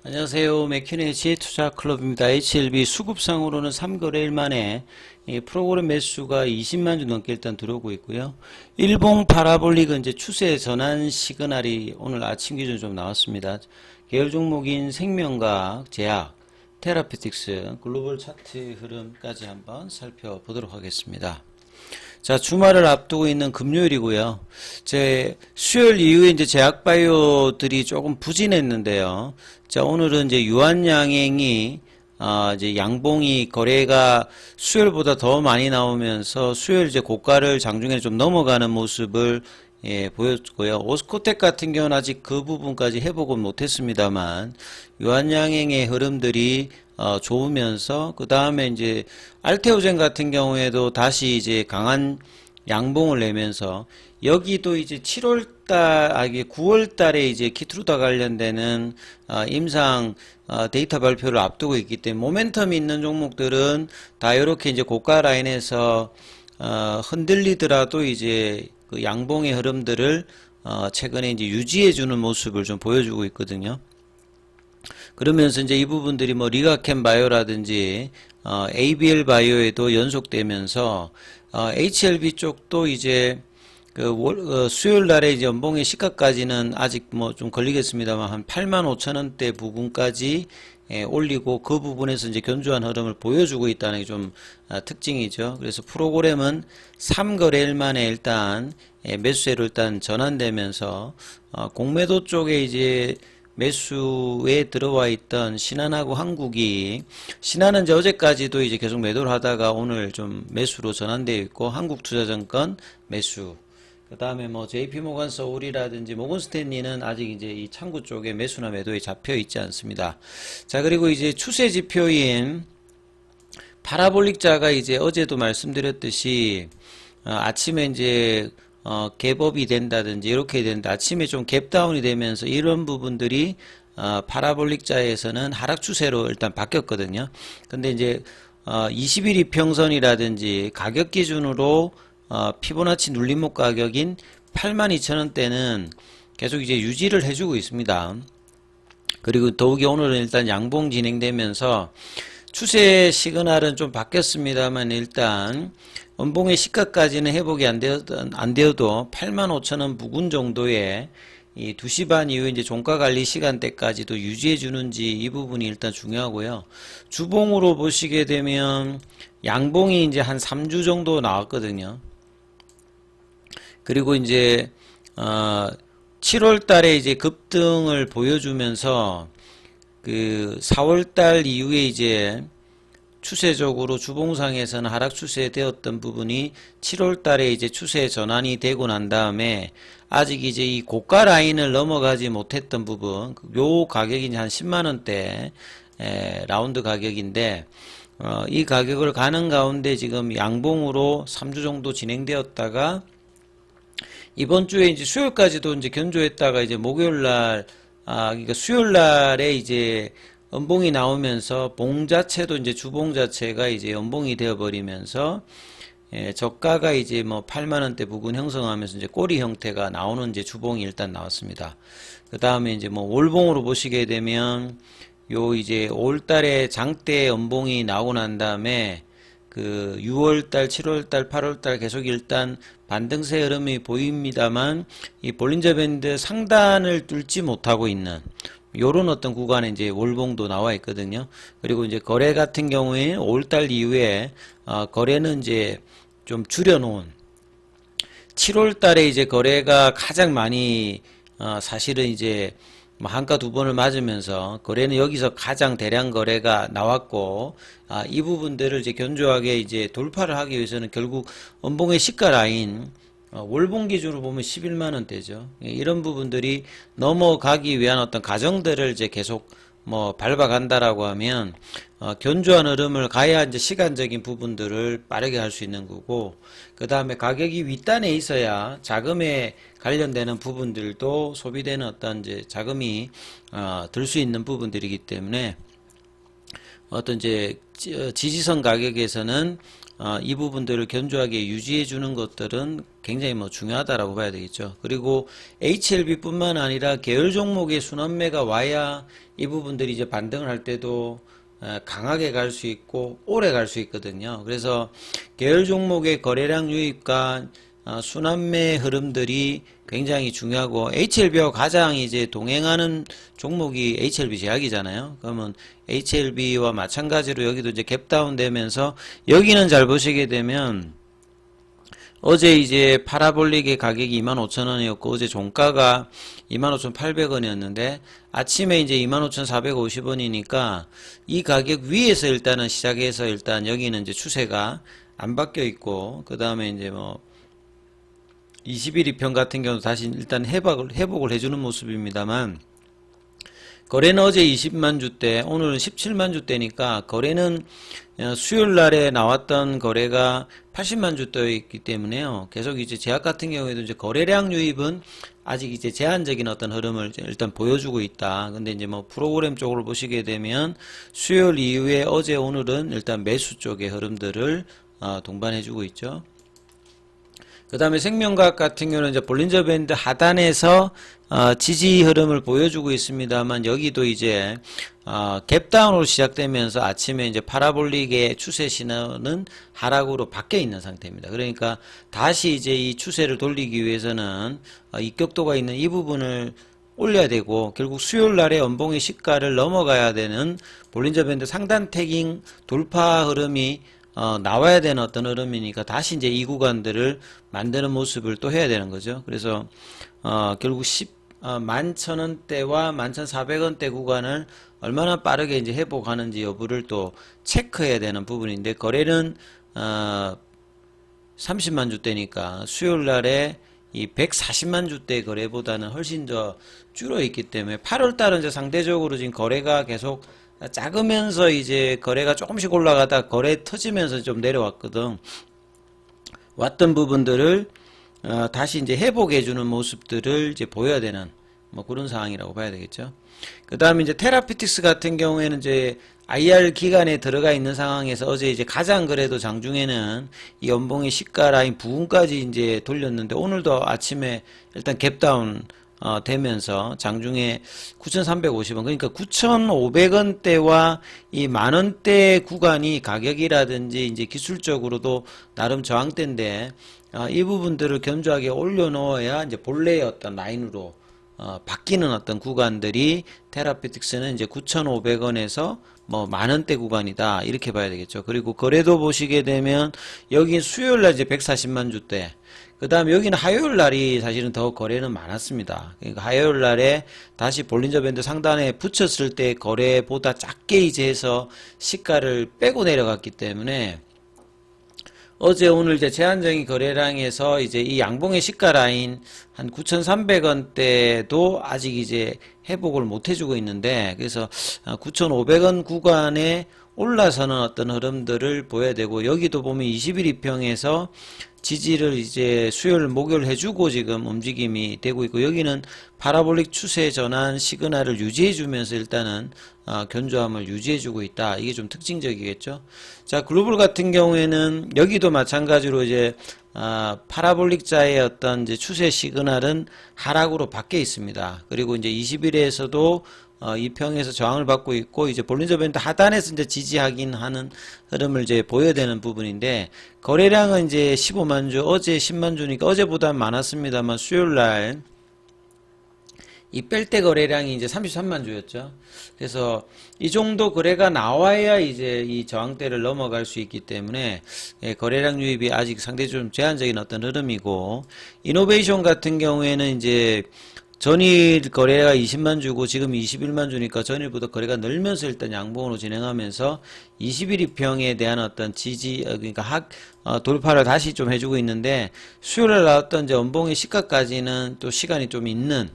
안녕하세요. 맥키네지 투자클럽입니다. HLB 수급상으로는 3거래일 만에 이 프로그램 매수가 20만 주 넘게 일단 들어오고 있고요. 일봉 파라볼릭은 이제 추세 전환 시그널이 오늘 아침 기준 좀 나왔습니다. 계열 종목인 생명과학, 제약, 테라피틱스, 글로벌 차트 흐름까지 한번 살펴보도록 하겠습니다. 자, 주말을 앞두고 있는 금요일이고요. 수요일 이후에 이제 제약바이오들이 조금 부진했는데요. 자, 오늘은 이제 유한양행이 이제 양봉이 거래가 수요일보다 더 많이 나오면서 수요일 이제 고가를 장중에 좀 넘어가는 모습을 보였고요. 오스코텍 같은 경우는 아직 그 부분까지 회복은 못했습니다만 유한양행의 흐름들이 좋으면서 그 다음에 이제 알테오젠 같은 경우에도 다시 이제 강한 양봉을 내면서 여기도 이제 9월 달에 이제 키트루다 관련되는 임상 데이터 발표를 앞두고 있기 때문에 모멘텀이 있는 종목들은 다 이렇게 이제 고가 라인에서 흔들리더라도 이제 그 양봉의 흐름들을 최근에 이제 유지해주는 모습을 좀 보여주고 있거든요. 그러면서 이제 이 부분들이 뭐 리가켄 바이오라든지 ABL 바이오에도 연속되면서 HLB 쪽도 이제 수요일 날에 이제 연봉의 시가까지는 아직 뭐 좀 걸리겠습니다만 한 85,000원대 부분까지 올리고 그 부분에서 이제 견조한 흐름을 보여주고 있다는 게 좀 특징이죠. 그래서 프로그램은 3거래일 만에 일단 매수세로 일단 전환되면서 공매도 쪽에 이제 매수에 들어와 있던 신한하고 한국이 신한은 이제 어제까지도 이제 계속 매도를 하다가 오늘 좀 매수로 전환되어 있고 한국투자증권 매수 그 다음에 뭐 JP모간 서울이라든지 모건스탠리는 아직 이제 이 창구 쪽에 매수나 매도에 잡혀 있지 않습니다. 자, 그리고 이제 추세 지표인 파라볼릭자가 이제 어제도 말씀드렸듯이 아침에 이제 갭업이 된다든지 이렇게 되는데 아침에 좀 갭다운이 되면서 이런 부분들이 파라볼릭자에서는 하락 추세로 일단 바뀌었거든요. 근데 이제 20일 이평선이라든지 가격 기준으로 피보나치 눌림목 가격인 82,000원대는 계속 이제 유지를 해주고 있습니다. 그리고 더욱이 오늘은 일단 양봉 진행되면서 추세 시그널은 좀 바뀌었습니다만 일단 연봉의 시가까지는 회복이 안 되어도 85,000원 부근 정도의 이 2시 반 이후에 이제 종가 관리 시간대까지도 유지해 주는지 이 부분이 일단 중요하고요. 주봉으로 보시게 되면 양봉이 이제 한 3주 정도 나왔거든요. 그리고 이제 7월 달에 이제 급등을 보여주면서 그 4월 달 이후에 이제 추세적으로 주봉상에서는 하락 추세되었던 부분이 7월 달에 이제 추세 전환이 되고 난 다음에 아직 이제 이 고가 라인을 넘어가지 못했던 부분, 요 가격이 한 10만원대 라운드 가격인데 이 가격을 가는 가운데 지금 양봉으로 3주 정도 진행되었다가 이번 주에 이제 수요일까지도 이제 견조했다가 이제 목요일 날 그러니까 수요일 날에 이제 연봉이 나오면서 봉 자체도 이제 주봉 자체가 이제 연봉이 되어 버리면서 저가가 이제 뭐 8만원대 부근 형성하면서 이제 꼬리 형태가 나오는 이제 주봉이 일단 나왔습니다. 그 다음에 이제 뭐 월봉으로 보시게 되면 요 이제 5월달에 장대 연봉이 나오고 난 다음에 그 6월달, 7월달, 8월달 계속 일단 반등세 흐름이 보입니다만 이 볼린저 밴드 상단을 뚫지 못하고 있는 요런 어떤 구간에 이제 월봉도 나와 있거든요. 그리고 이제 거래 같은 경우에 5월달 이후에 거래는 이제 좀 줄여놓은 7월달에 이제 거래가 가장 많이 사실은 이제 뭐 한가 두 번을 맞으면서 거래는 여기서 가장 대량 거래가 나왔고 이 부분들을 이제 견조하게 이제 돌파를 하기 위해서는 결국 연봉의 시가 라인 월봉 기준으로 보면 11만원대죠. 이런 부분들이 넘어가기 위한 어떤 과정들을 이제 계속 뭐 밟아간다라고 하면 견조한 흐름을 가야 이제 시간적인 부분들을 빠르게 할 수 있는 거고 그 다음에 가격이 윗단에 있어야 자금에 관련되는 부분들도 소비되는 어떤 이제 자금이 들 수 있는 부분들이기 때문에 어떤 이제 지지선 가격에서는 이 부분들을 견조하게 유지해 주는 것들은 굉장히 뭐 중요하다라고 봐야 되겠죠. 그리고 HLB뿐만 아니라 계열 종목의 순환매가 와야 이 부분들이 이제 반등을 할 때도 강하게 갈 수 있고 오래 갈 수 있거든요. 그래서 계열 종목의 거래량 유입과 순환매 흐름들이 굉장히 중요하고 HLB와 가장 이제 동행하는 종목이 HLB 제약이잖아요. 그러면 HLB와 마찬가지로 여기도 이제 갭다운 되면서 여기는 잘 보시게 되면 어제 이제 파라볼릭의 가격이 25,000원이었고 어제 종가가 25,800원이었는데 아침에 이제 25,450원이니까 이 가격 위에서 일단은 시작해서 일단 여기는 이제 추세가 안 바뀌어 있고 그 다음에 이제 뭐 21 이평 같은 경우도 다시 일단 회복을 해주는 모습입니다만 거래는 어제 20만 주대 오늘은 17만 주대니까 거래는 수요일 날에 나왔던 거래가 80만 주대였기 때문에요. 계속 이제 제약 같은 경우에도 이제 거래량 유입은 아직 이제 제한적인 어떤 흐름을 일단 보여주고 있다. 근데 이제 뭐 프로그램 쪽으로 보시게 되면 수요일 이후에 어제 오늘은 일단 매수 쪽의 흐름들을 동반해주고 있죠. 그 다음에 생명과학 같은 경우는 이제 볼린저 밴드 하단에서 지지 흐름을 보여주고 있습니다만 여기도 이제 갭다운으로 시작되면서 아침에 이제 파라볼릭의 추세 신호는 하락으로 바뀌어 있는 상태입니다. 그러니까 다시 이제 이 추세를 돌리기 위해서는 입격도가 있는 이 부분을 올려야 되고 결국 수요일 날에 연봉의 시가를 넘어가야 되는 볼린저 밴드 상단 태깅 돌파 흐름이 나와야 되는 어떤 흐름이니까 다시 이제 이 구간들을 만드는 모습을 또 해야 되는 거죠. 그래서 결국 11,000원대와 11,400원대 구간을 얼마나 빠르게 이제 회복하는지 여부를 또 체크해야 되는 부분인데 거래는 30만 주대니까 수요일 날에 이 140만 주대 거래보다는 훨씬 더 줄어 있기 때문에 8월 달은 이제 상대적으로 지금 거래가 계속 작으면서 이제 거래가 조금씩 올라가다 거래 터지면서 좀 내려왔거든. 왔던 부분들을 다시 이제 회복해주는 모습들을 이제 보여야 되는 뭐 그런 상황이라고 봐야 되겠죠. 그 다음에 이제 테라피틱스 같은 경우에는 이제 IR 기간에 들어가 있는 상황에서 어제 이제 가장 그래도 장중에는 이 연봉의 시가 라인 부근까지 이제 돌렸는데 오늘도 아침에 일단 갭다운 되면서 장중에 9,350원 그러니까 9,500원대와 이 만원대 구간이 가격이라든지 이제 기술적으로도 나름 저항대인데 이 부분들을 견조하게 올려놓아야 이제 본래의 어떤 라인으로 바뀌는 어떤 구간들이 테라피틱스는 이제 9,500원에서 뭐 만원대 구간이다 이렇게 봐야 되겠죠. 그리고 거래도 보시게 되면 여기 수요일날 이제 140만 주대 그 다음에 여기는 화요일 날이 사실은 더 거래는 많았습니다. 그러니까 화요일 날에 다시 볼린저 밴드 상단에 붙였을 때 거래보다 작게 이제 해서 시가를 빼고 내려갔기 때문에 어제 오늘 이제 제한적인 거래량에서 이제 이 양봉의 시가 라인 한 9,300원대도 아직 이제 회복을 못 해주고 있는데 그래서 9,500원 구간에 올라서는 어떤 흐름들을 보여야 되고 여기도 보면 21이평에서 지지를 이제 수요일 목요일 해주고 지금 움직임이 되고 있고 여기는 파라볼릭 추세 전환 시그널을 유지해주면서 일단은 견조함을 유지해주고 있다. 이게 좀 특징적이겠죠. 자 글로벌 같은 경우에는 여기도 마찬가지로 이제 파라볼릭자의 어떤 이제 추세 시그널은 하락으로 바뀌어 있습니다. 그리고 이제 20일에서도 이 평에서 저항을 받고 있고 이제 볼린저 밴드 하단에서 이제 지지하긴 하는 흐름을 이제 보여야 되는 부분인데 거래량은 이제 15만 주 어제 10만 주니까 어제보다 많았습니다만 수요일 날 이 뺄 때 거래량이 이제 33만 주였죠. 그래서 이 정도 거래가 나와야 이제 이 저항대를 넘어갈 수 있기 때문에 거래량 유입이 아직 상대적으로 좀 제한적인 어떤 흐름이고 이노베이션 같은 경우에는 이제 전일 거래가 20만 주고 지금 21만 주니까 전일보다 거래가 늘면서 일단 양봉으로 진행하면서 21이평에 대한 어떤 지지 그러니까 돌파를 다시 좀 해주고 있는데 수요일에 나왔던 이제 연봉의 시가까지는 또 시간이 좀 있는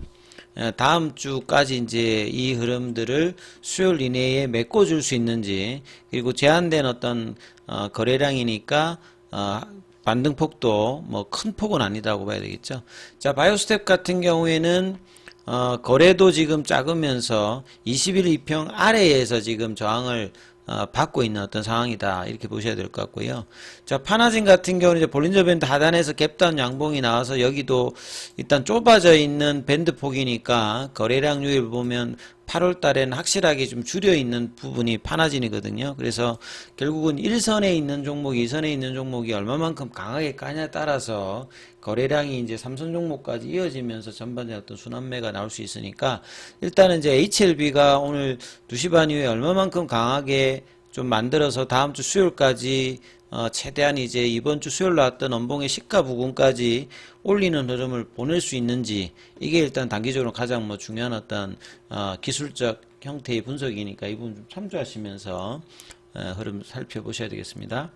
다음 주까지 이제 이 흐름들을 수요일 이내에 메꿔줄 수 있는지 그리고 제한된 어떤 거래량이니까 반등폭도 뭐 큰 폭은 아니다고 봐야 되겠죠. 자 바이오스텝 같은 경우에는 거래도 지금 작으면서 21 이평 아래에서 지금 저항을 받고 있는 어떤 상황이다 이렇게 보셔야 될 것 같고요. 자, 파나진 같은 경우는 이제 볼린저 밴드 하단에서 갭다운 양봉이 나와서 여기도 일단 좁아져 있는 밴드 폭이니까 거래량률 보면 8월 달에는 확실하게 좀 줄여 있는 부분이 파나진이거든요. 그래서 결국은 1선에 있는 종목이 2선에 있는 종목이 얼마만큼 강하게 가냐에 따라서 거래량이 이제 3선 종목까지 이어지면서 전반적인 어떤 순환매가 나올 수 있으니까 일단은 이제 HLB가 오늘 2시 반 이후에 얼마만큼 강하게 좀 만들어서 다음 주 수요일까지 최대한 이제 이번 주 수요일 나왔던 연봉의 시가 부분까지 올리는 흐름을 보낼 수 있는지 이게 일단 단기적으로 가장 뭐 중요한 어떤 기술적 형태의 분석이니까 이 부분 좀 참조하시면서 흐름 살펴보셔야 되겠습니다.